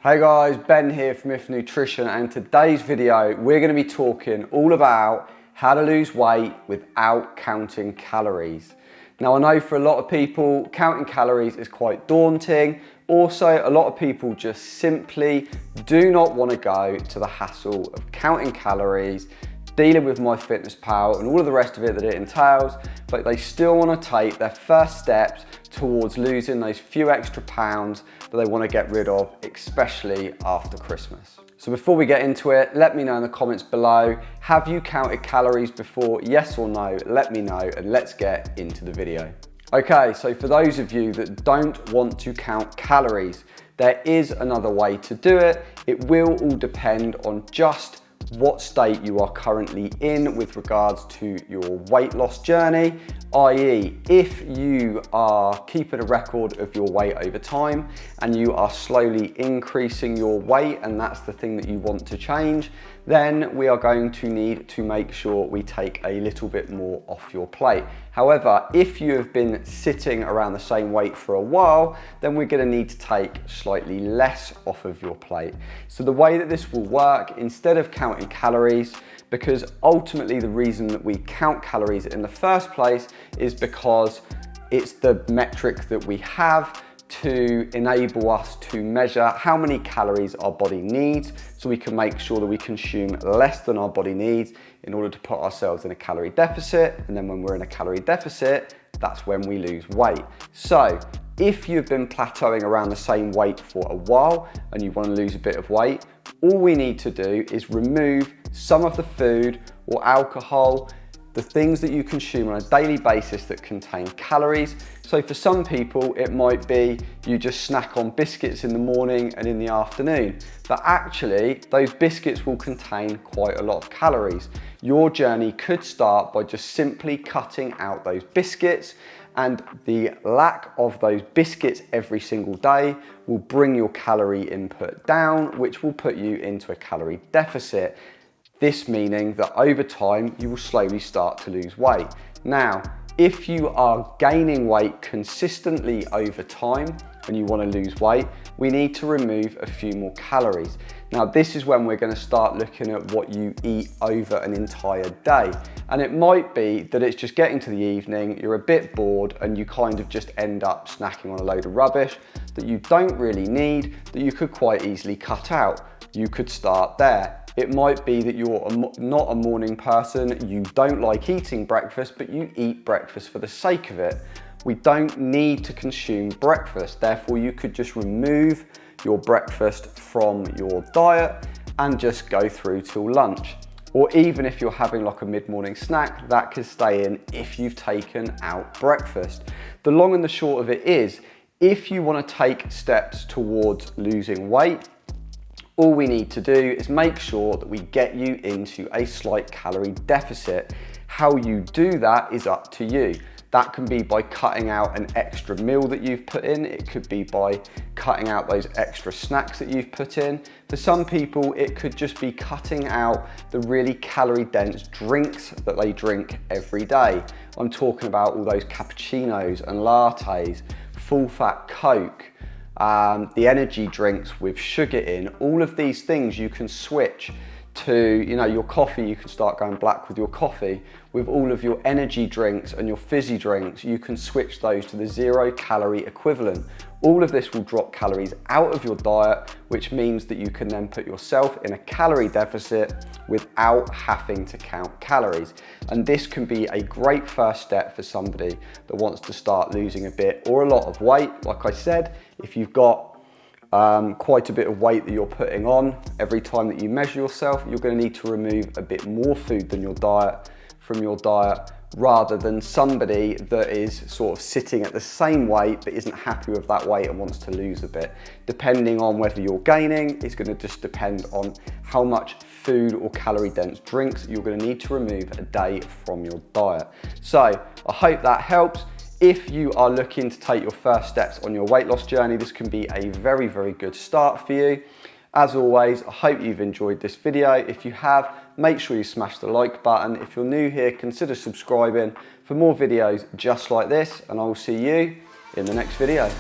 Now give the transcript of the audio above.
Hey guys, Ben here from If Nutrition, and in today's video we're going to be talking all about how to lose weight without counting calories. Now I know for a lot of people counting calories is quite daunting. Also, a lot of people just simply do not want to go to the hassle of counting calories, dealing with MyFitnessPal and all of the rest of it that it entails, but they still want to take their first steps towards losing those few extra pounds that they want to get rid of, especially after Christmas. So before we get into it, let me know in the comments below, have you counted calories before? Yes or no? Let me know and let's get into the video. Okay, so for those of you that don't want to count calories, there is another way to do it. It will all depend on just what state you are currently in with regards to your weight loss journey, i.e. if you are keeping a record of your weight over time and you are slowly increasing your weight and that's the thing that you want to change, then we are going to need to make sure we take a little bit more off your plate. However, if you have been sitting around the same weight for a while, then we're going to need to take slightly less off of your plate. So the way that this will work, instead of counting calories, because ultimately the reason that we count calories in the first place is because it's the metric that we have to enable us to measure how many calories our body needs, so we can make sure that we consume less than our body needs in order to put ourselves in a calorie deficit. And then when we're in a calorie deficit, that's when we lose weight. So if you've been plateauing around the same weight for a while and you want to lose a bit of weight, all we need to do is remove some of the food or alcohol, the things that you consume on a daily basis that contain calories. So for some people, it might be you just snack on biscuits in the morning and in the afternoon, but actually those biscuits will contain quite a lot of calories. Your journey could start by just simply cutting out those biscuits, and the lack of those biscuits every single day will bring your calorie input down, which will put you into a calorie deficit. This meaning that over time, you will slowly start to lose weight. Now, if you are gaining weight consistently over time and you want to lose weight, we need to remove a few more calories. Now, this is when we're going to start looking at what you eat over an entire day. And it might be that it's just getting to the evening, you're a bit bored and you kind of just end up snacking on a load of rubbish that you don't really need, that you could quite easily cut out. You could start there. It might be that you're not a morning person, you don't like eating breakfast, but you eat breakfast for the sake of it. We don't need to consume breakfast, therefore you could just remove your breakfast from your diet and just go through till lunch. Or even if you're having like a mid-morning snack, that could stay in if you've taken out breakfast. The long and the short of it is, if you want to take steps towards losing weight, all we need to do is make sure that we get you into a slight calorie deficit. How you do that is up to you. That can be by cutting out an extra meal that you've put in. It could be by cutting out those extra snacks that you've put in. For some people, it could just be cutting out the really calorie dense drinks that they drink every day. I'm talking about all those cappuccinos and lattes, full fat Coke, the energy drinks with sugar in. All of these things you can switch to, your coffee, you can start going black with your coffee. With all of your energy drinks and your fizzy drinks, you can switch those to the 0 calorie equivalent. All of this will drop calories out of your diet, which means that you can then put yourself in a calorie deficit without having to count calories. And this can be a great first step for somebody that wants to start losing a bit or a lot of weight. Like I said, if you've got quite a bit of weight that you're putting on, every time that you measure yourself, you're going to need to remove a bit more food than from your diet, rather than somebody that is sort of sitting at the same weight but isn't happy with that weight and wants to lose a bit. Depending on whether you're gaining, it's going to just depend on how much food or calorie dense drinks you're going to need to remove a day from your diet. So I hope that helps. If you are looking to take your first steps on your weight loss journey, this can be a very, very good start for you. As always, I hope you've enjoyed this video. If you have, make sure you smash the like button. If you're new here, consider subscribing for more videos just like this, and I will see you in the next video.